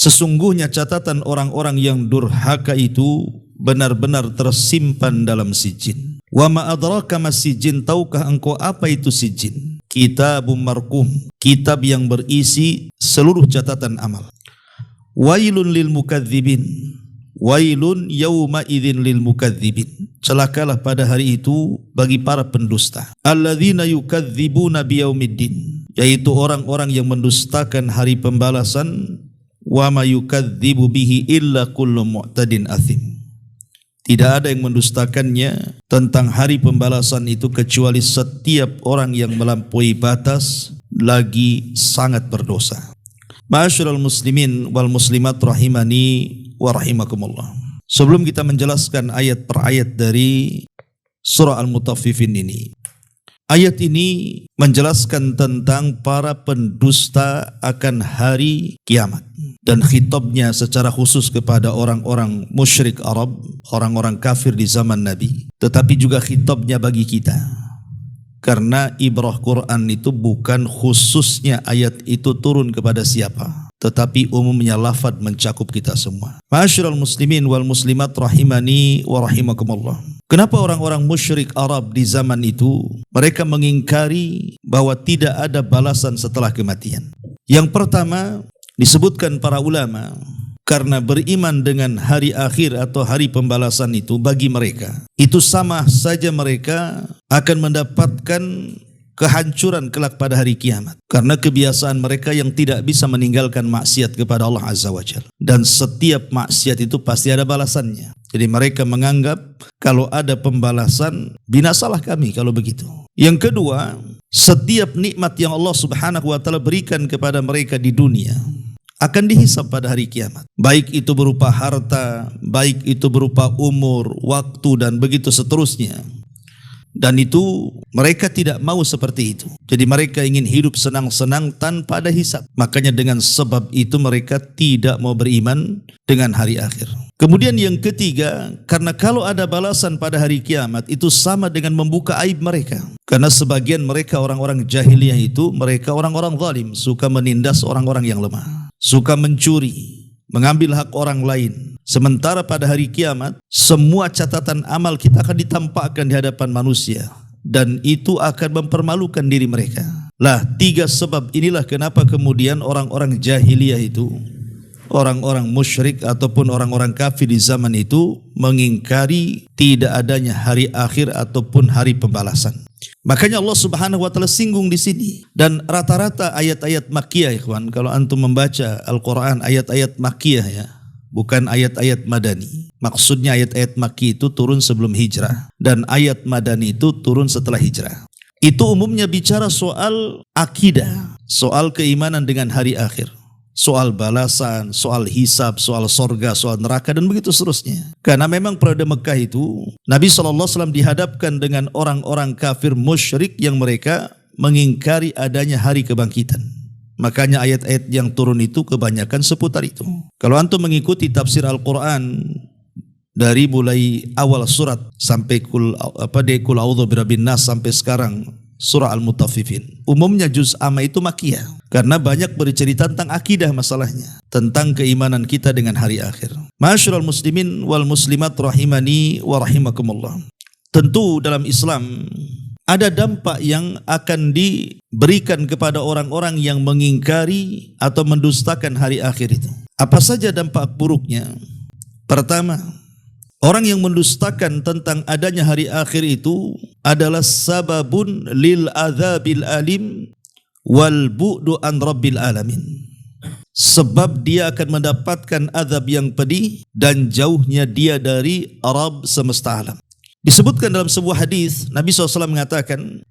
Sesungguhnya catatan orang-orang yang durhaka itu benar-benar tersimpan dalam sijin. Wa ma adraka mas sijin, tahukah engkau apa itu sijin? Kitabum marqum, kitab yang berisi seluruh catatan amal. Wailun lil mukadzibin, wailun yauma idzin lil mukadzibin. Celakalah pada hari itu bagi para pendusta. Alladzina yukadzibuna biyaumiddin, yaitu orang-orang yang mendustakan hari pembalasan. Wa ma yukadzibu bihi illa kullu mu'tadin athim. Tidak ada yang mendustakannya tentang hari pembalasan itu kecuali setiap orang yang melampaui batas lagi sangat berdosa. Ma'asyiral muslimin wal muslimat rahimani wa rahimakumullah. Sebelum kita menjelaskan ayat per ayat dari surah Al-Mutaffifin ini, ayat ini menjelaskan tentang para pendusta akan hari kiamat. Dan khitabnya secara khusus kepada orang-orang musyrik Arab, orang-orang kafir di zaman Nabi. Tetapi juga khitabnya bagi kita. Karena ibrah Quran itu bukan khususnya ayat itu turun kepada siapa, tetapi umumnya lafaz mencakup kita semua. Ma'asyiral muslimin wal muslimat rahimani wa rahimakumullah. Kenapa orang-orang musyrik Arab di zaman itu mereka mengingkari bahwa tidak ada balasan setelah kematian? Yang pertama, disebutkan para ulama karena beriman dengan hari akhir atau hari pembalasan itu bagi mereka itu sama saja mereka akan mendapatkan kehancuran kelak pada hari kiamat, karena kebiasaan mereka yang tidak bisa meninggalkan maksiat kepada Allah Azza wa Jalla, dan setiap maksiat itu pasti ada balasannya. Jadi mereka menganggap kalau ada pembalasan, binasalah kami kalau begitu. Yang kedua, setiap nikmat yang Allah Subhanahu wa taala berikan kepada mereka di dunia akan dihisab pada hari kiamat. Baik itu berupa harta, baik itu berupa umur, waktu, dan begitu seterusnya. Dan itu mereka tidak mau seperti itu. Jadi mereka ingin hidup senang-senang tanpa ada hisab. Makanya dengan sebab itu mereka tidak mau beriman dengan hari akhir. Kemudian yang ketiga, karena kalau ada balasan pada hari kiamat itu sama dengan membuka aib mereka. Karena sebagian mereka orang-orang jahiliyah itu mereka orang-orang zalim, suka menindas orang-orang yang lemah, suka mencuri, mengambil hak orang lain. Sementara pada hari kiamat semua catatan amal kita akan ditampakkan di hadapan manusia, dan itu akan mempermalukan diri mereka. Lah, tiga sebab inilah kenapa kemudian orang-orang jahiliyah itu, orang-orang musyrik ataupun orang-orang kafir di zaman itu mengingkari tidak adanya hari akhir ataupun hari pembalasan. Makanya Allah Subhanahu wa taala singgung di sini, dan rata-rata ayat-ayat makkiyah, ikhwan, kalau antum membaca Al-Qur'an ayat-ayat makkiyah ya, bukan ayat-ayat madani. Maksudnya ayat-ayat makki itu turun sebelum hijrah dan ayat madani itu turun setelah hijrah. Itu umumnya bicara soal akidah, soal keimanan dengan hari akhir, soal balasan, soal hisab, soal sorga, soal neraka, dan begitu seterusnya. Karena memang periode Mekah itu Nabi SAW dihadapkan dengan orang-orang kafir musyrik yang mereka mengingkari adanya hari kebangkitan. Makanya ayat-ayat yang turun itu kebanyakan seputar itu. Kalau antum mengikuti tafsir Al-Quran dari mulai awal surat sampai kul a'udzu birabbin nas sampai sekarang surah Al-Mutaffifin, umumnya juz amma itu makiyah, karena banyak bercerita tentang akidah masalahnya, tentang keimanan kita dengan hari akhir. Ma'asyiral muslimin wal muslimat rahimani wa rahimakumullah. Tentu dalam Islam ada dampak yang akan diberikan kepada orang-orang yang mengingkari atau mendustakan hari akhir itu. Apa saja dampak buruknya? Pertama, orang yang mendustakan tentang adanya hari akhir itu adalah sababun lil adzabil alim wal bu'du an rabbil alamin. Sebab dia akan mendapatkan azab yang pedih dan jauhnya dia dari Rabb semesta alam. Disebutkan dalam sebuah hadis, Nabi SAW mengatakan,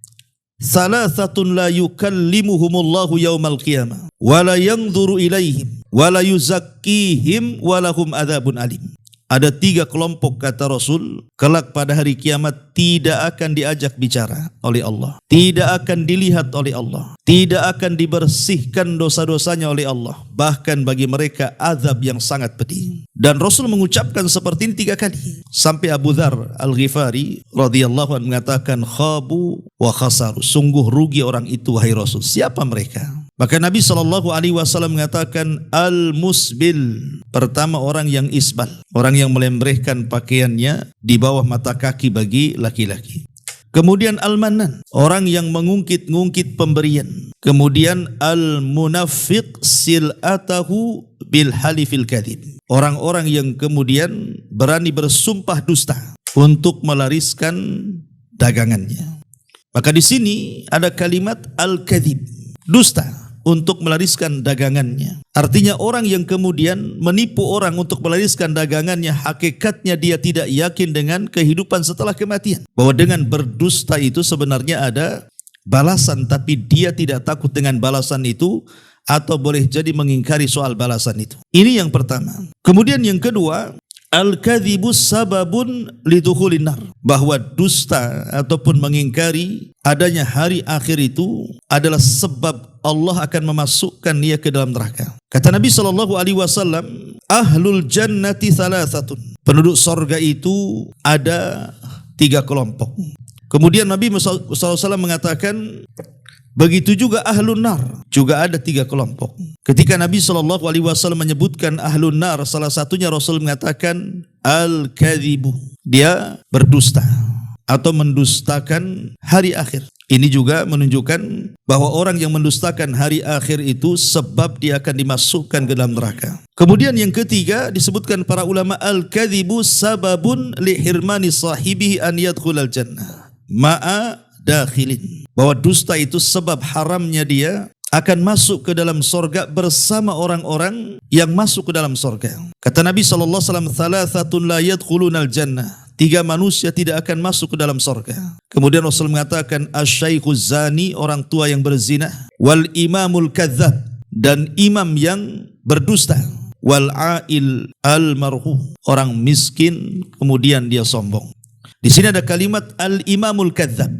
"Salasatun la yukallimuhumullahu yaumal qiyamah wa la yanzuru ilaihim wa la yuzakkihim wa lahum adzabun alim." Ada tiga kelompok, kata Rasul, kelak pada hari kiamat tidak akan diajak bicara oleh Allah, tidak akan dilihat oleh Allah, tidak akan dibersihkan dosa-dosanya oleh Allah, bahkan bagi mereka azab yang sangat pedih. Dan Rasul mengucapkan seperti ini 3 kali, sampai Abu Dzar Al-Ghifari radhiyallahu anhu mengatakan, khabu wa khasaru, sungguh rugi orang itu wahai Rasul. Siapa mereka? Maka Nabi SAW mengatakan al-musbil, pertama orang yang isbal, orang yang melembrehkan pakaiannya di bawah mata kaki bagi laki-laki. Kemudian al-mannan, orang yang mengungkit-ngungkit pemberian. Kemudian al-munafiq sil'atahu bil halifil kadhib, orang-orang yang kemudian berani bersumpah dusta untuk melariskan dagangannya. Maka di sini ada kalimat al-kadhib, dusta untuk melariskan dagangannya. Artinya orang yang kemudian menipu orang untuk melariskan dagangannya, hakikatnya dia tidak yakin dengan kehidupan setelah kematian. Bahwa dengan berdusta itu sebenarnya ada balasan, tapi dia tidak takut dengan balasan itu, atau boleh jadi mengingkari soal balasan itu. Ini yang pertama. Kemudian yang kedua, al-kadhibu sababun lidukhulin nar, bahwa dusta ataupun mengingkari adanya hari akhir itu adalah sebab Allah akan memasukkan dia ke dalam neraka. Kata Nabi SAW, ahlul jannati thalathatun, penduduk sorga itu ada 3 kelompok. Kemudian Nabi SAW mengatakan, begitu juga ahlun nar, juga ada 3 kelompok. Ketika Nabi SAW menyebutkan ahlun nar, salah satunya Rasul mengatakan al-kadhibu, dia berdusta atau mendustakan hari akhir. Ini juga menunjukkan bahwa orang yang mendustakan hari akhir itu sebab dia akan dimasukkan ke dalam neraka. Kemudian yang ketiga disebutkan para ulama, al-kadhibu sababun lihirmani sahibihi an yadkhulal jannah ma'a dakhilin, bahwa dusta itu sebab haramnya dia akan masuk ke dalam sorga bersama orang-orang yang masuk ke dalam sorga. Kata Nabi SAW, thalathatun la yadkhulunal jannah, 3 manusia tidak akan masuk ke dalam sorga. Kemudian Rasul mengatakan, asy-syaikhuz zani, orang tua yang berzina, wal imamul kadzdzab, dan imam yang berdusta, wal ail al-marhu, orang miskin kemudian dia sombong. Di sini ada kalimat al-imamul kadzdzab.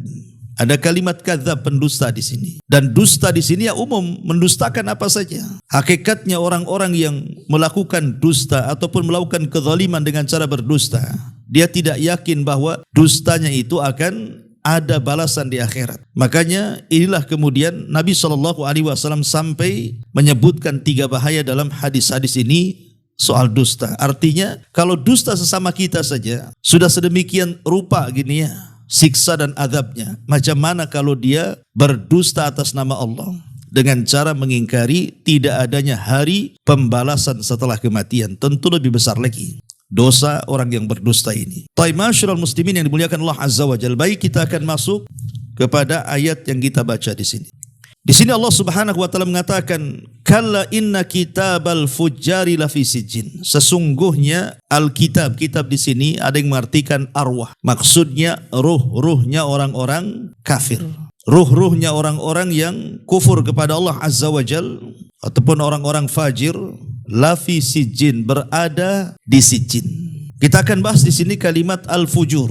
Ada kalimat kadzab, pendusta di sini. Dan dusta di sini ya umum, mendustakan apa saja. Hakikatnya orang-orang yang melakukan dusta ataupun melakukan kezaliman dengan cara berdusta, dia tidak yakin bahwa dustanya itu akan ada balasan di akhirat. Makanya inilah kemudian Nabi SAW sampai menyebutkan 3 bahaya dalam hadis-hadis ini soal dusta. Artinya kalau dusta sesama kita saja sudah sedemikian rupa gini ya siksa dan azabnya, macam mana kalau dia berdusta atas nama Allah dengan cara mengingkari tidak adanya hari pembalasan setelah kematian? Tentu lebih besar lagi dosa orang yang berdusta ini. Ma'asyiral muslimin yang dimuliakan Allah Azza wa Jalla, baik kita akan masuk kepada ayat yang kita baca di sini. Di sini Allah Subhanahu wa taala mengatakan, kalla inna kitabal fujjari lafi sijjin. Sesungguhnya Alkitab, kitab di sini ada yang mengartikan arwah. Maksudnya ruh-ruhnya orang-orang kafir. Ruh-ruhnya orang-orang yang kufur kepada Allah Azza wa Jal ataupun orang-orang fajir, lafi sijjin, berada di sijjin. Kita akan bahas di sini kalimat al-fujur.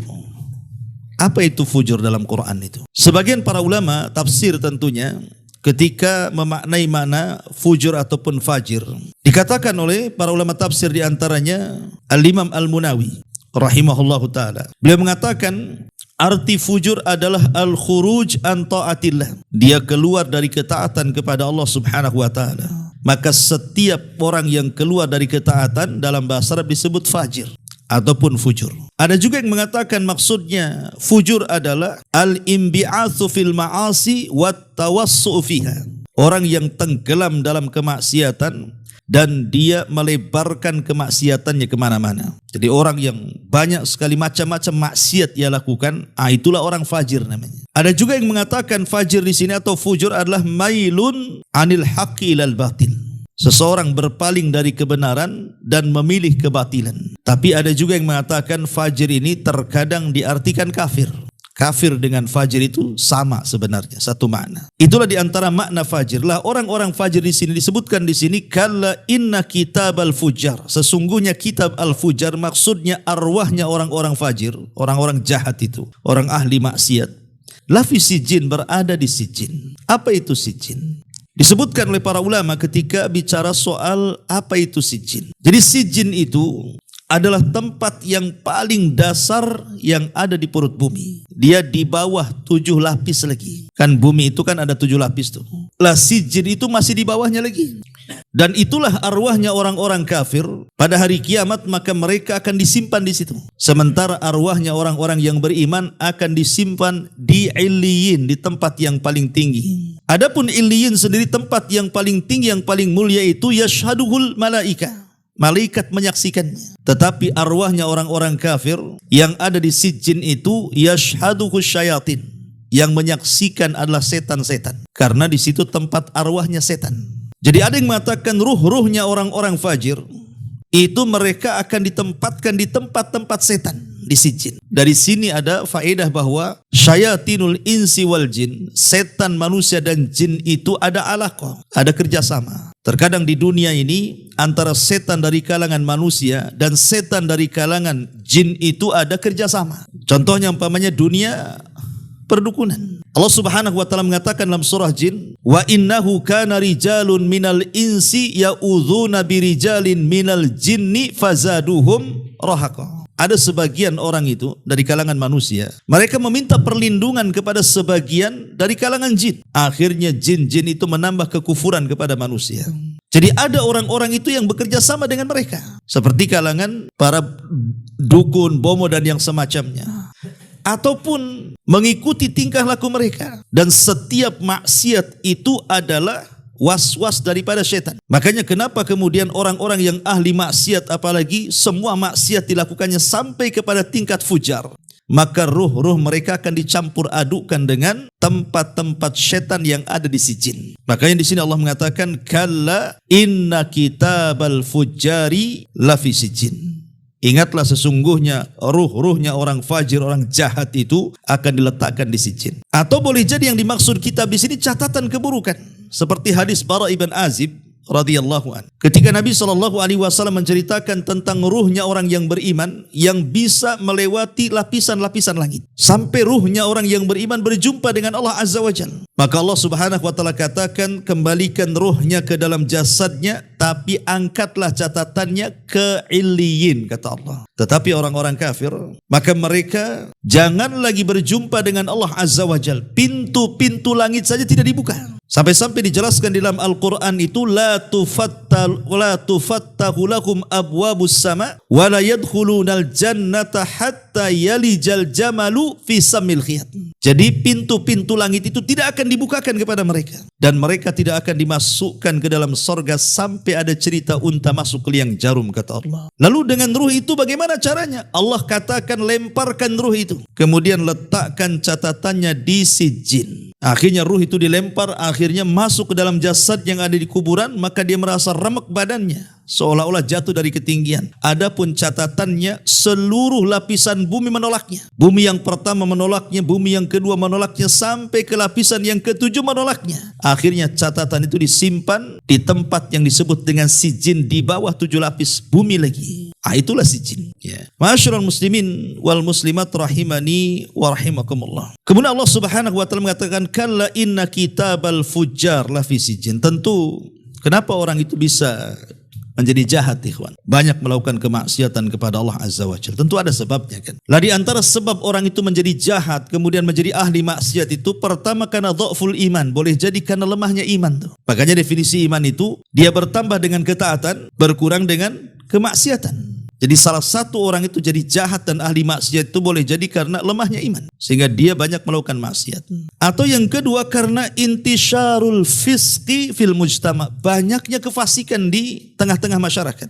Apa itu fujur dalam Quran itu? Sebagian para ulama tafsir tentunya ketika memaknai mana fujur ataupun fajir, dikatakan oleh para ulama tafsir di antaranya Al-Imam Al-Munawi rahimahullahu taala. Beliau mengatakan arti fujur adalah al-khuruj an ta'atillah. Dia keluar dari ketaatan kepada Allah Subhanahu wa taala. Maka setiap orang yang keluar dari ketaatan dalam bahasa Arab disebut fajir ataupun fujur. Ada juga yang mengatakan maksudnya fujur adalah al-imbi'atsu fil ma'asi wat tawassu fiha. Orang yang tenggelam dalam kemaksiatan dan dia melebarkan kemaksiatannya kemana-mana. Jadi orang yang banyak sekali macam-macam maksiat ia lakukan, itulah orang fajir namanya. Ada juga yang mengatakan fajir di sini atau fujur adalah mailun anil haqqi ilal batil. Seseorang berpaling dari kebenaran dan memilih kebatilan. Tapi ada juga yang mengatakan fajir ini terkadang diartikan kafir. Kafir dengan fajir itu sama sebenarnya, satu makna. Itulah di antara makna fajir. Lah orang-orang fajir di sini disebutkan di sini kalla inna kitabal fujar. Sesungguhnya kitab al-fujar maksudnya arwahnya orang-orang fajir, orang-orang jahat itu, orang ahli maksiat. Lafi sijin, berada di sijin. Apa itu sijin? Disebutkan oleh para ulama ketika bicara soal apa itu sijin. Jadi sijin itu adalah tempat yang paling dasar yang ada di perut bumi. Dia di bawah 7 lapis lagi. Kan bumi itu kan ada 7 lapis tuh. lah sijin itu masih di bawahnya lagi. Dan itulah arwahnya orang-orang kafir pada hari kiamat, maka mereka akan disimpan di situ. Sementara arwahnya orang-orang yang beriman akan disimpan di Illiyin, di tempat yang paling tinggi. Adapun Illiyin sendiri tempat yang paling tinggi, yang paling mulia itu yashhaduhul malaika. Malaikat menyaksikannya. Tetapi arwahnya orang-orang kafir yang ada di sijin itu yashhaduhus syayatin. Yang menyaksikan adalah setan-setan. Karena di situ tempat arwahnya setan. Jadi ada yang mengatakan ruh-ruhnya orang-orang fajir itu mereka akan ditempatkan di tempat-tempat setan di sijin. Dari sini ada faedah bahwa syayatinul insi wal jin, setan manusia dan jin itu ada alaqah, ada kerjasama. Terkadang di dunia ini antara setan dari kalangan manusia dan setan dari kalangan jin itu ada kerjasama. Contohnya umpamanya dunia perdukunan. Allah Subhanahu wa taala mengatakan dalam surah Jin, "Wa innahu kana rijalun minal insi ya'udzuna birijalin minal jinni fazaduhum rahaqa." Ada sebagian orang itu dari kalangan manusia, mereka meminta perlindungan kepada sebagian dari kalangan jin. Akhirnya jin-jin itu menambah kekufuran kepada manusia. Jadi ada orang-orang itu yang bekerja sama dengan mereka, seperti kalangan para dukun, bomo dan yang semacamnya. Ataupun mengikuti tingkah laku mereka. Dan setiap maksiat itu adalah was-was daripada syaitan. Makanya kenapa kemudian orang-orang yang ahli maksiat, apalagi semua maksiat dilakukannya sampai kepada tingkat fujar, maka ruh-ruh mereka akan dicampur adukkan dengan tempat-tempat syaitan yang ada di sijin. Makanya di sini Allah mengatakan kalla inna kitabal fujari lafi sijin. Ingatlah sesungguhnya ruh-ruhnya orang fajir, orang jahat itu akan diletakkan di sijin. Atau boleh jadi yang dimaksud kitab di sini catatan keburukan. Seperti hadis Bara ibn Azib radhiyallahu an. Ketika Nabi SAW menceritakan tentang ruhnya orang yang beriman yang bisa melewati lapisan-lapisan langit. Sampai ruhnya orang yang beriman berjumpa dengan Allah Azza wa Jalla. Maka Allah Subhanahu wa taala katakan, kembalikan ruhnya ke dalam jasadnya, tapi angkatlah catatannya ke Illiyin, kata Allah. Tetapi orang-orang kafir, maka mereka jangan lagi berjumpa dengan Allah Azza wa Jalla. Pintu-pintu langit saja tidak dibuka. Sampai-sampai dijelaskan dalam Al-Quran itu la tufattahu lakum abwabus sama wa la yadkhulunal jannata hatta yalijal jamalu fi samil khiyat. Jadi pintu-pintu langit itu tidak akan dibukakan kepada mereka, dan mereka tidak akan dimasukkan ke dalam sorga sampai ada cerita unta masuk ke liang jarum, kata Allah. Lalu dengan ruh itu bagaimana caranya? Allah katakan lemparkan ruh itu, kemudian letakkan catatannya di sijin. Akhirnya ruh itu dilempar, akhirnya masuk ke dalam jasad yang ada di kuburan, maka dia merasa remek badannya, seolah-olah jatuh dari ketinggian. Adapun catatannya, seluruh lapisan bumi menolaknya. Bumi yang pertama menolaknya, bumi yang kedua menolaknya, sampai ke lapisan yang ketujuh menolaknya. Akhirnya catatan itu disimpan di tempat yang disebut dengan sijin, di bawah 7 lapis bumi lagi. Itulah sijin. Ma'asyiral muslimin wal muslimat rahimani wa rahimakumullah. Kemudian Allah Subhanahu wa taala mengatakan kalla inna kitabal fujjar lafi sijin. Tentu kenapa orang itu bisa menjadi jahat, ikhwan? Banyak melakukan kemaksiatan kepada Allah Azza wa Jalla. Tentu ada sebabnya kan. Lah di antara sebab orang itu menjadi jahat kemudian menjadi ahli maksiat itu, pertama karena dhaful iman. Boleh jadi karena lemahnya iman tuh. Makanya definisi iman itu dia bertambah dengan ketaatan, berkurang dengan kemaksiatan. Jadi salah satu orang itu jadi jahat dan ahli maksiat itu boleh jadi karena lemahnya iman, sehingga dia banyak melakukan maksiat. Atau yang kedua karena intisyarul fisqi fil mujtama, banyaknya kefasikan di tengah-tengah masyarakat.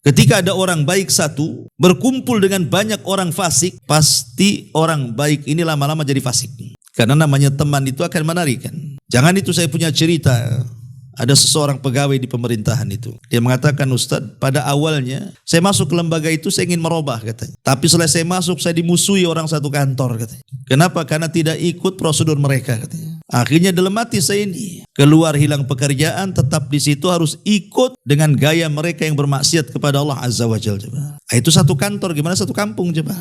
Ketika ada orang baik satu berkumpul dengan banyak orang fasik, pasti orang baik ini lama-lama jadi fasik. Karena namanya teman itu akan menarikan. Jangan itu saya punya cerita. Ada seseorang pegawai di pemerintahan itu. Dia mengatakan, Ustadz, pada awalnya saya masuk ke lembaga itu saya ingin merubah, katanya. Tapi setelah saya masuk saya dimusuhi orang satu kantor, katanya. Kenapa? Karena tidak ikut prosedur mereka, katanya. Akhirnya dalam hati saya ini, keluar hilang pekerjaan, tetap di situ harus ikut dengan gaya mereka yang bermaksiat kepada Allah Azza wa Jalla. Itu satu kantor, gimana satu kampung coba.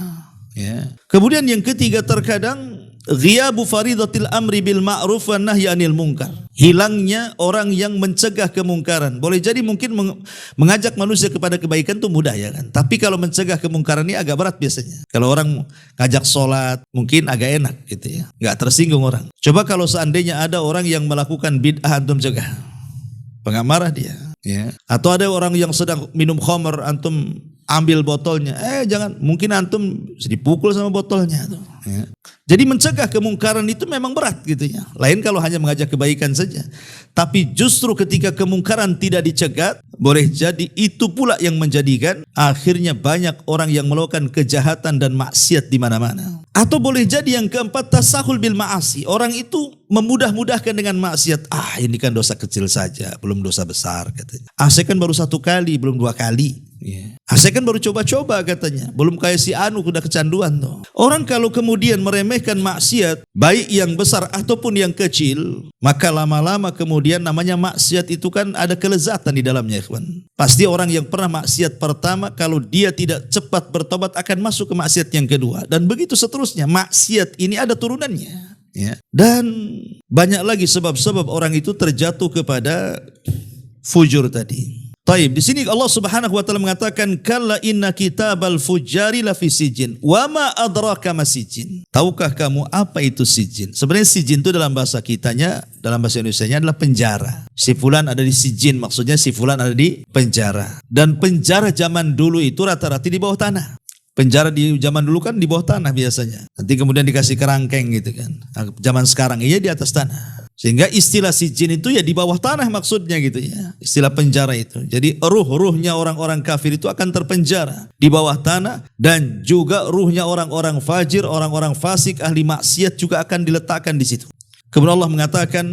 Ya. Kemudian yang ketiga, terkadang Ghiyabu faridatil amri bil ma'ruf wan nahyi 'anil munkar. Hilangnya orang yang mencegah kemungkaran. Boleh jadi mungkin mengajak manusia kepada kebaikan itu mudah ya kan. Tapi kalau mencegah kemungkaran ini agak berat biasanya. Kalau orang ngajak sholat mungkin agak enak gitu ya. Nggak tersinggung orang. Coba kalau seandainya ada orang yang melakukan bid'ah antum cegah. Enggak marah dia. Ya. Atau ada orang yang sedang minum khamr antum ambil botolnya. Jangan. Mungkin antum dipukul sama botolnya tuh. Ya. Jadi mencegah kemungkaran itu memang berat gitu ya. Lain kalau hanya mengajak kebaikan saja. Tapi justru ketika kemungkaran tidak dicegat, boleh jadi itu pula yang menjadikan akhirnya banyak orang yang melakukan kejahatan dan maksiat di mana-mana. Atau boleh jadi yang keempat, tasahul bil ma'asi. Orang itu memudah-mudahkan dengan maksiat. Ini kan dosa kecil saja, belum dosa besar katanya. Saya kan baru 1 kali, belum 2 kali. Saya kan baru coba-coba katanya. Belum kayak si Anu udah kecanduan tuh. Orang kalau kemudian meremehkan maksiat, baik yang besar ataupun yang kecil, maka lama-lama kemudian namanya maksiat itu kan ada kelezatan di dalamnya, ikhwan. Pasti orang yang pernah maksiat pertama, kalau dia tidak cepat bertobat akan masuk ke maksiat yang kedua. Dan begitu seterusnya. Maksiat ini ada turunannya. Ya. Dan banyak lagi sebab-sebab orang itu terjatuh kepada fujur tadi. Taib, di sini Allah Subhanahu wa taala mengatakan kalla inna kitabal fujari lafi sijin wa ma adraka masijin. Tahukah kamu apa itu sijin? Sebenarnya sijin itu dalam bahasa kitanya, dalam bahasa Indonesianya adalah penjara. Si fulan ada di sijin, maksudnya si fulan ada di penjara. Dan penjara zaman dulu itu rata-rata di bawah tanah. Penjara di zaman dulu kan di bawah tanah biasanya. Nanti kemudian dikasih kerangkeng gitu kan. Nah, zaman sekarang iya di atas tanah. Sehingga istilah sijin itu ya di bawah tanah maksudnya gitu ya. Istilah penjara itu. Jadi ruh-ruhnya orang-orang kafir itu akan terpenjara di bawah tanah. Dan juga ruhnya orang-orang fajir, orang-orang fasik, ahli maksiat juga akan diletakkan di situ. Kemudian Allah mengatakan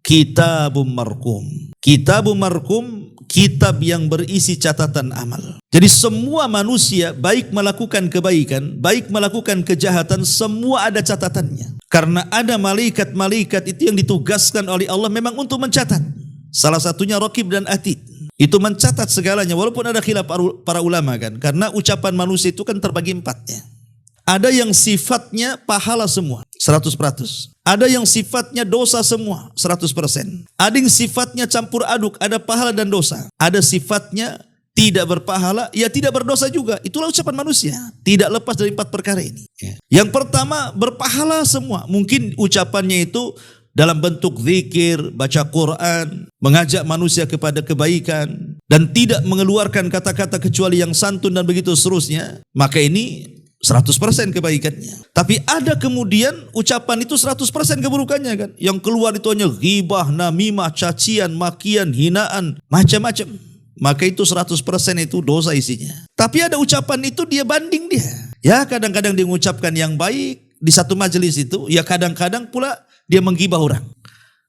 kitabum marqum. Kitabum marqum, kitab yang berisi catatan amal. Jadi semua manusia baik melakukan kebaikan, baik melakukan kejahatan, semua ada catatannya. Karena ada malaikat-malaikat itu yang ditugaskan oleh Allah memang untuk mencatat. Salah satunya Raqib dan Atid. Itu mencatat segalanya walaupun ada khilaf para ulama kan. Karena ucapan manusia itu kan terbagi 4 ya. Ada yang sifatnya pahala semua, 100%. Ada yang sifatnya dosa semua, 100%. Ada yang sifatnya campur aduk, ada pahala dan dosa. Ada sifatnya tidak berpahala, ya tidak berdosa juga. Itulah ucapan manusia. Tidak lepas dari 4 perkara ini. Yang pertama, berpahala semua. Mungkin ucapannya itu dalam bentuk zikir, baca Quran, mengajak manusia kepada kebaikan, dan tidak mengeluarkan kata-kata kecuali yang santun dan begitu seterusnya. Maka ini 100% kebaikannya. Tapi ada kemudian ucapan itu 100% keburukannya kan. Yang keluar itu hanya ghibah, namimah, cacian, makian, hinaan, macam-macam. Maka itu 100% itu dosa isinya. Tapi ada ucapan itu dia banding dia. Ya kadang-kadang dia mengucapkan yang baik di satu majelis itu. Ya kadang-kadang pula dia menggibah orang.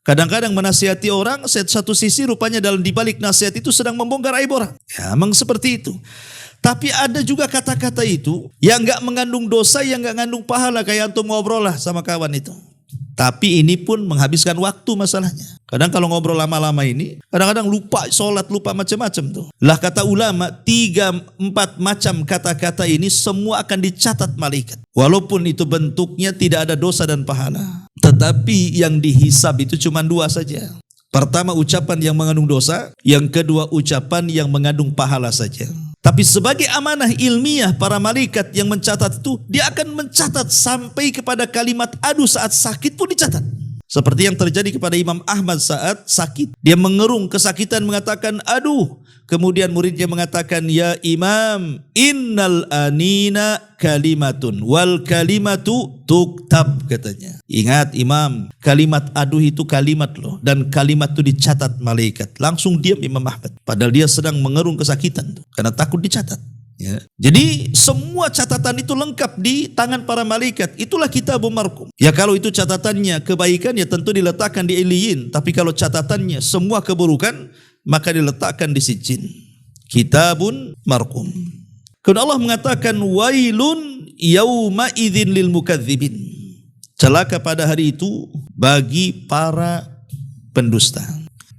Kadang-kadang menasihati orang, satu sisi rupanya dalam dibalik nasihat itu sedang membongkar aib orang. Ya memang seperti itu. Tapi ada juga kata-kata itu yang enggak mengandung dosa, yang enggak mengandung pahala. Kayak antum ngobrol lah sama kawan itu. Tapi ini pun menghabiskan waktu masalahnya. Kadang kalau ngobrol lama-lama ini, kadang-kadang lupa sholat, lupa macam-macam tuh. Lah kata ulama, 3-4 macam kata-kata ini semua akan dicatat malaikat. Walaupun itu bentuknya tidak ada dosa dan pahala. Tetapi yang dihisab itu cuma 2 saja. Pertama ucapan yang mengandung dosa, yang kedua ucapan yang mengandung pahala saja. Tapi sebagai amanah ilmiah para malaikat yang mencatat itu, dia akan mencatat sampai kepada kalimat aduh saat sakit pun dicatat. Seperti yang terjadi kepada Imam Ahmad saat sakit. Dia mengerung kesakitan mengatakan aduh. Kemudian muridnya mengatakan ya Imam innal anina kalimatun wal kalimatu tuktab katanya. Ingat Imam, kalimat aduh itu kalimat loh. Dan kalimat itu dicatat malaikat. Langsung diam Imam Ahmad. Padahal dia sedang mengerung kesakitan tuh, karena takut dicatat. Ya. Jadi semua catatan itu lengkap di tangan para malaikat. Itulah kitabum marqum. Ya kalau itu catatannya kebaikan ya tentu diletakkan di Iliyin. Tapi kalau catatannya semua keburukan maka diletakkan di sijin. Kitabun marqum. Kemudian Allah mengatakan wailun yauma idzin lil mukadzibin. Celaka pada hari itu bagi para pendusta.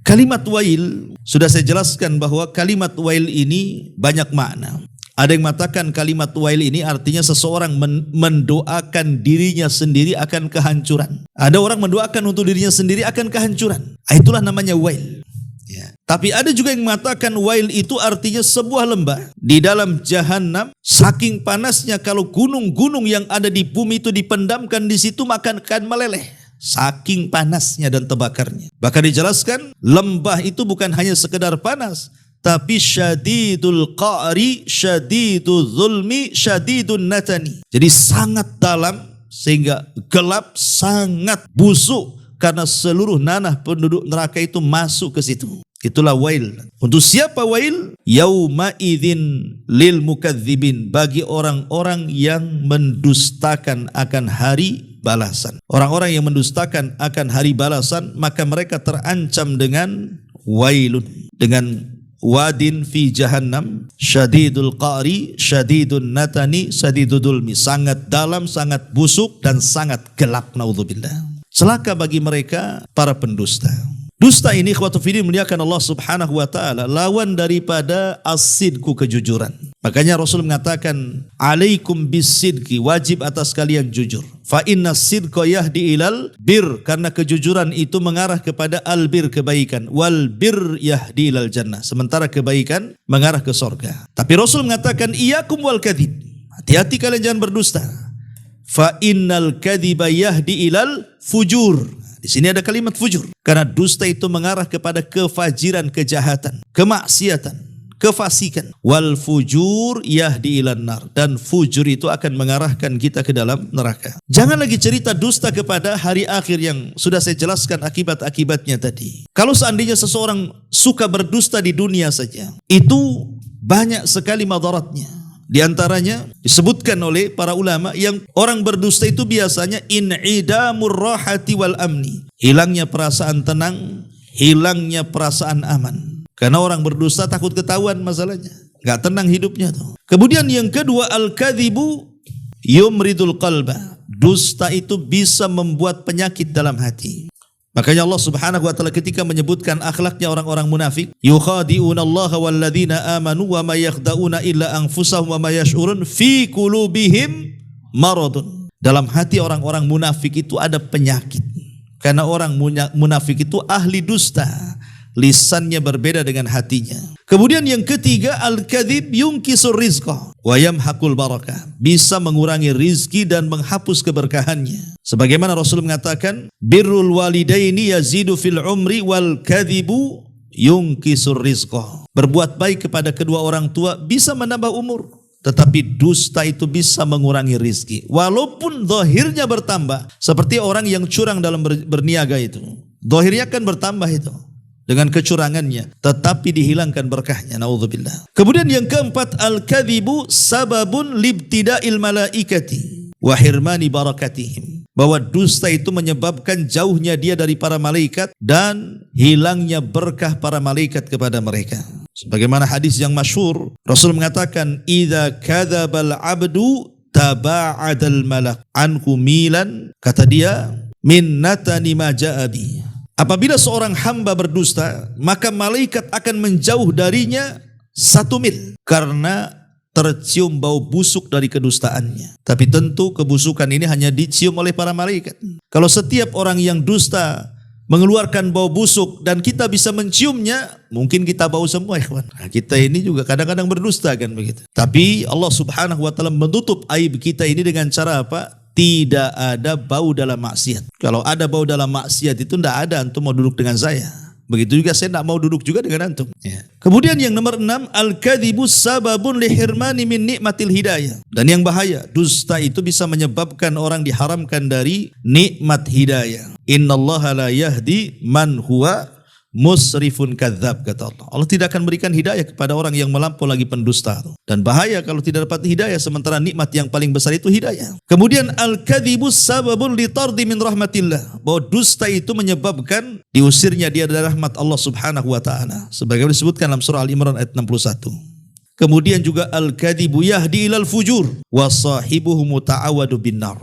Kalimat wail sudah saya jelaskan bahwa kalimat wail ini banyak makna. Ada yang mengatakan kalimat wail ini artinya seseorang mendoakan dirinya sendiri akan kehancuran. Ada orang mendoakan untuk dirinya sendiri akan kehancuran. Itulah namanya wail. Ya. Tapi ada juga yang mengatakan wail itu artinya sebuah lembah di dalam jahanam. Saking panasnya kalau gunung-gunung yang ada di bumi itu dipendamkan di situ maka akan meleleh. Saking panasnya dan terbakarnya. Bahkan dijelaskan lembah itu bukan hanya sekedar panas, tapi syadidul qa'ri, syadidul zulmi, syadidun natani. Jadi sangat dalam sehingga gelap, sangat busuk karena seluruh nanah penduduk neraka itu masuk ke situ. Itulah wail. Untuk siapa wail? Yauma idzin lil mukadzibin, bagi orang-orang yang mendustakan akan hari balasan. Orang-orang yang mendustakan akan hari balasan maka mereka terancam dengan wailun, dengan wadin fi jahannam syadidul qa'ri syadidun natani syadidul dulmi, sangat dalam, sangat busuk dan sangat gelap. Naudzubillah. Celaka bagi mereka para pendusta. Dusta ini ikhwatu fiddin muliakan Allah Subhanahu wa taala, lawan daripada as-sidqu, kejujuran. Makanya Rasul mengatakan alaikum bis-sidqi, wajib atas kalian jujur. Fa inna sidqa yahdi ilal bir, karena kejujuran itu mengarah kepada albir, kebaikan. Wal bir yahdi ilal jannah, sementara kebaikan mengarah ke surga. Tapi Rasul mengatakan iyyakum wal kadzib, hati-hati kalian jangan berdusta. Fa innal kadziba yahdi ilal fujur. Di sini ada kalimat fujur, karena dusta itu mengarah kepada kefajiran, kejahatan, kemaksiatan, kefasikan. Wal fujur yahdi ilan nar, dan fujur itu akan mengarahkan kita ke dalam neraka. Jangan lagi cerita dusta kepada hari akhir yang sudah saya jelaskan akibat-akibatnya tadi. Kalau seandainya seseorang suka berdusta di dunia saja, itu banyak sekali madaratnya. Di antaranya disebutkan oleh para ulama yang orang berdusta itu biasanya in'idamur rahati wal amni, hilangnya perasaan tenang, hilangnya perasaan aman. Karena orang berdusta takut ketahuan masalahnya, enggak tenang hidupnya tuh. Kemudian yang kedua, al-kadzibu yumridul qalba, dusta itu bisa membuat penyakit dalam hati. Makanya Allah Subhanahu wa taala ketika menyebutkan akhlaknya orang-orang munafik, yukhadi'una Allah walladzina amanu wa ma yakhda'una illa anfusahum wa ma yash'urun fi qulubihim maradun. Dalam hati orang-orang munafik itu ada penyakit. Karena orang munafik itu ahli dusta. Lisannya berbeda dengan hatinya. Kemudian yang ketiga, al-kadzib yungkisur rizqa wa yamhaqul barakah, bisa mengurangi rizki dan menghapus keberkahannya. Sebagaimana Rasul mengatakan, birrul walidaini yazidu fil umri wal kadzibu yungkisur rizqa. Berbuat baik kepada kedua orang tua bisa menambah umur, tetapi dusta itu bisa mengurangi rizki. Walaupun zahirnya bertambah, seperti orang yang curang dalam berniaga itu. Zahirnya kan bertambah itu dengan kecurangannya, tetapi dihilangkan berkahnya. Naudzubillah. Kemudian yang keempat, al-kadzibu sababun libtida'il malaikati wa hirmani barakatihim, bahwa dusta itu menyebabkan jauhnya dia dari para malaikat dan hilangnya berkah para malaikat kepada mereka. Sebagaimana hadis yang masyhur, Rasul mengatakan idza kadzabal abdu taba'adal malak anhu milan, kata dia min natani ma ja'a bi. Apabila seorang hamba berdusta, maka malaikat akan menjauh darinya 1 mil karena tercium bau busuk dari kedustaannya. Tapi tentu kebusukan ini hanya dicium oleh para malaikat. Kalau setiap orang yang dusta mengeluarkan bau busuk dan kita bisa menciumnya, mungkin kita bau semua, ikhwan. Nah, kita ini juga kadang-kadang berdusta kan begitu. Tapi Allah Subhanahu wa taala menutup aib kita ini dengan cara apa? Tidak ada bau dalam maksiat. Kalau ada bau dalam maksiat itu tidak ada antum mau duduk dengan saya. Begitu juga saya tidak mau duduk juga dengan antum. Ya. Kemudian yang nomor 6, al-kadzibu sababun lihirmani min nikmatil hidayah. Dan yang bahaya, dusta itu bisa menyebabkan orang diharamkan dari nikmat hidayah. Innallaha la yahdi man huwa musrifun kadzab, kata Allah. Allah tidak akan berikan hidayah kepada orang yang melampau lagi pendusta. Dan bahaya kalau tidak dapat hidayah, sementara nikmat yang paling besar itu hidayah. Kemudian al-kadzibu sababun litardi min rahmatillah, bahwa dusta itu menyebabkan diusirnya dia dari rahmat Allah Subhanahu wa taala, sebagaimana disebutkan dalam surah Al-Imran ayat 61. Kemudian juga al-kadzibu yahdi ilal fujur wa sahibuhu muta'awadu binnar,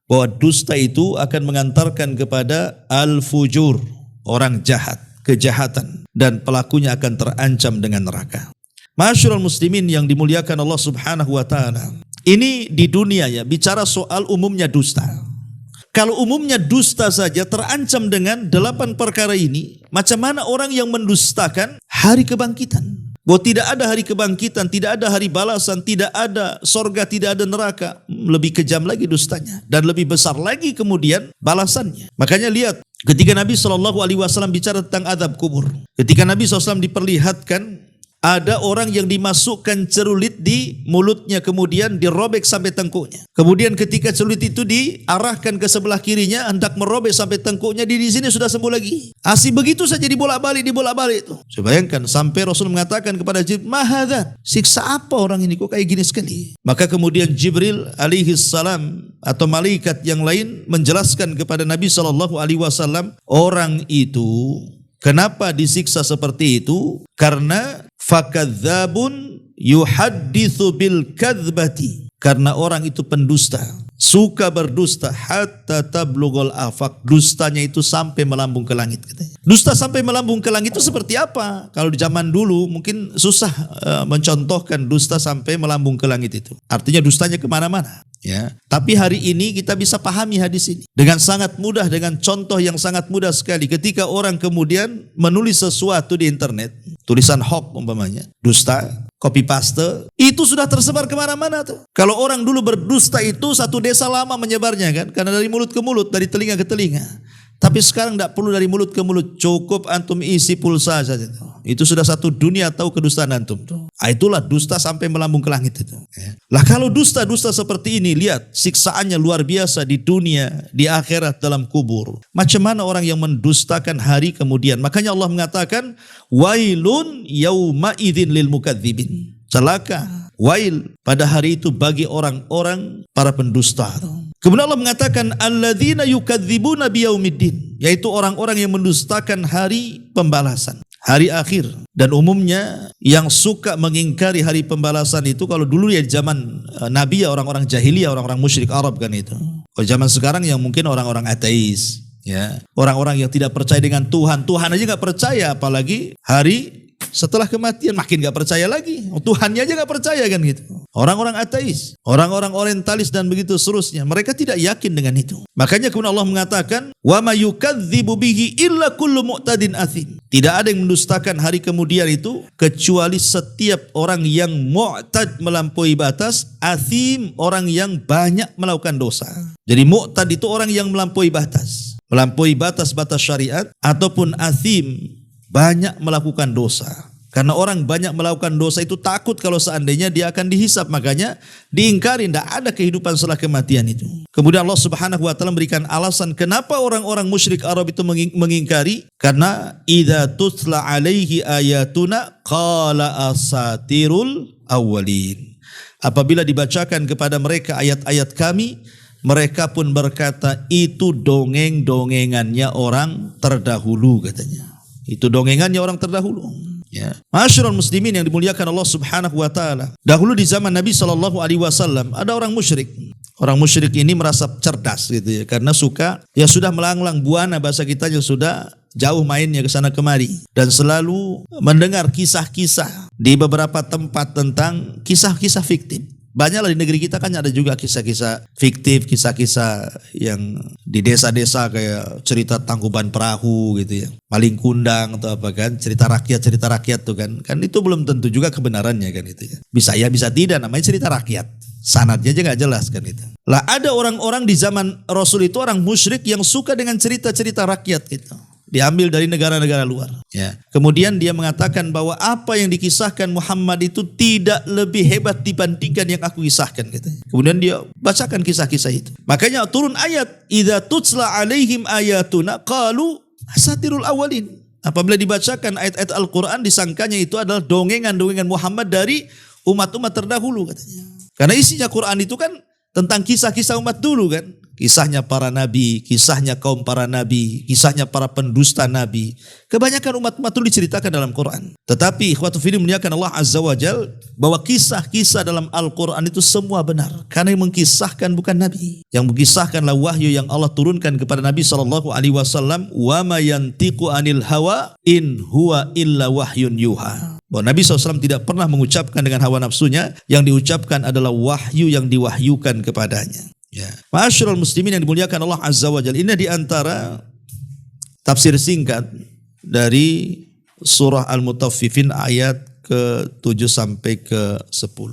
bahwa dusta itu akan mengantarkan kepada al-fujur, orang jahat, kejahatan, dan pelakunya akan terancam dengan neraka. Ma'asyiral muslimin yang dimuliakan Allah Subhanahu wa taala. Ini di dunia ya, bicara soal umumnya dusta. Kalau umumnya dusta saja terancam dengan 8 perkara ini, macam mana orang yang mendustakan hari kebangkitan? Bahwa tidak ada hari kebangkitan, tidak ada hari balasan, tidak ada sorga, tidak ada neraka. Lebih kejam lagi dustanya. Dan lebih besar lagi kemudian balasannya. Makanya lihat, ketika Nabi SAW bicara tentang azab kubur. Ketika Nabi SAW diperlihatkan ada orang yang dimasukkan celulit di mulutnya, kemudian dirobek sampai tengkuknya. Kemudian ketika celulit itu diarahkan ke sebelah kirinya, hendak merobek sampai tengkuknya, di sini sudah sembuh lagi. Asih begitu saja dibolak-balik itu. Saya bayangkan sampai Rasul mengatakan kepada Jibril, "Mahadza? Siksa apa orang ini kok kayak gini sekali?" Maka kemudian Jibril alaihi salam atau malaikat yang lain menjelaskan kepada Nabi SAW, orang itu kenapa disiksa seperti itu? Karena fakadzabun yuhadditsu bil kadzbati. Karena orang itu pendusta, suka berdusta hatta tablughul afaq. Dustanya itu sampai melambung ke langit katanya. Dusta sampai melambung ke langit itu seperti apa? Kalau di zaman dulu mungkin susah mencontohkan dusta sampai melambung ke langit itu. Artinya dustanya kemana-mana. Ya, tapi hari ini kita bisa pahami hadis ini dengan sangat mudah, dengan contoh yang sangat mudah sekali. Ketika orang kemudian menulis sesuatu di internet, tulisan hoax umpamanya, dusta, copy paste, itu sudah tersebar kemana-mana tuh. Kalau orang dulu berdusta itu satu desa lama menyebarnya kan, karena dari mulut ke mulut, dari telinga ke telinga. Tapi sekarang tidak perlu dari mulut ke mulut, cukup antum isi pulsa saja. Itu sudah satu dunia tahu kedustaan antum. Itulah dusta sampai melambung ke langit itu. Lah kalau dusta-dusta seperti ini, lihat siksaannya luar biasa di dunia, di akhirat, dalam kubur. Macam mana orang yang mendustakan hari kemudian? Makanya Allah mengatakan, wailun yauma idzin lil mukadzibin. Celaka, wail pada hari itu bagi orang-orang para pendusta. Kemudian Allah mengatakan alladzina yukadzibuna biyaumiddin, yaitu orang-orang yang mendustakan hari pembalasan, hari akhir. Dan umumnya yang suka mengingkari hari pembalasan itu kalau dulu ya zaman Nabi ya orang-orang jahiliyah, orang-orang musyrik Arab kan itu. Kalau zaman sekarang yang mungkin orang-orang ateis, ya, orang-orang yang tidak percaya dengan Tuhan. Tuhan aja nggak percaya, apalagi hari setelah kematian makin gak percaya lagi. Tuhannya aja gak percaya kan gitu. Orang-orang ateis, orang-orang orientalis dan begitu seterusnya, mereka tidak yakin dengan itu. Makanya kemudian Allah mengatakan, wa may yukadzibu bihi illa kullu mu'tadin atsim. Tidak ada yang mendustakan hari kemudian itu kecuali setiap orang yang mu'tad, melampaui batas, atsim, orang yang banyak melakukan dosa. Jadi mu'tad itu orang yang melampaui batas syariat, ataupun atsim, banyak melakukan dosa. Karena orang banyak melakukan dosa itu takut kalau seandainya dia akan dihisap, makanya diingkari, tidak ada kehidupan setelah kematian itu. Kemudian Allah Subhanahu wa taala memberikan alasan kenapa orang-orang musyrik Arab itu mengingkari, karena idza tutla alaihi ayatuna qala asatirul awwalin. Apabila dibacakan kepada mereka ayat-ayat kami, mereka pun berkata itu dongeng-dongengannya orang terdahulu katanya. Itu dongengannya orang terdahulu. Ya. Ma'asyiral muslimin yang dimuliakan Allah Subhanahu wa taala. Dahulu di zaman Nabi SAW ada orang musyrik. Orang musyrik ini merasa cerdas gitu ya, karena suka ya sudah melanglang buana bahasa kitanya, sudah jauh mainnya ke sana kemari dan selalu mendengar kisah-kisah di beberapa tempat tentang kisah-kisah fiktif. Banyaklah di negeri kita kan ada juga kisah-kisah fiktif, kisah-kisah yang di desa-desa kayak cerita Tangkuban Perahu gitu ya, Maling Kundang atau apa kan, cerita rakyat tuh kan itu belum tentu juga kebenarannya kan itu ya. Bisa ya bisa tidak, namanya cerita rakyat. Sanadnya aja nggak jelas kan itu. Lah ada orang-orang di zaman Rasul itu orang musyrik yang suka dengan cerita-cerita rakyat gitu. Diambil dari negara-negara luar. Ya. Kemudian dia mengatakan bahwa apa yang dikisahkan Muhammad itu tidak lebih hebat dibandingkan yang aku kisahkan. Gitu. Kemudian dia bacakan kisah-kisah itu. Makanya turun ayat, idza tutsla alaihim ayatuna qalu asatirul awwalin. Apabila dibacakan ayat-ayat Al-Quran, disangkanya itu adalah dongengan-dongengan Muhammad dari umat-umat terdahulu katanya. Karena isinya Quran itu kan tentang kisah-kisah umat dulu kan. Kisahnya para nabi, kisahnya kaum para nabi, kisahnya para pendusta nabi. Kebanyakan umat-umat itu diceritakan dalam Quran. Tetapi ikhwatu fillah muliakan Allah Azza wa Jal, bahwa kisah-kisah dalam Al-Quran itu semua benar. Karena yang mengkisahkan bukan nabi. Yang mengkisahkanlah wahyu yang Allah turunkan kepada Nabi SAW. Wa ma yantiqu anil hawa in huwa illa wahyun yuha. Bahwa Nabi SAW tidak pernah mengucapkan dengan hawa nafsunya, yang diucapkan adalah wahyu yang diwahyukan kepadanya. Ya. Ma'asyiral muslimin yang dimuliakan Allah Azza wa Jalla, ini di antara tafsir singkat dari surah Al-Mutaffifin ayat ke-7 sampai ke-10.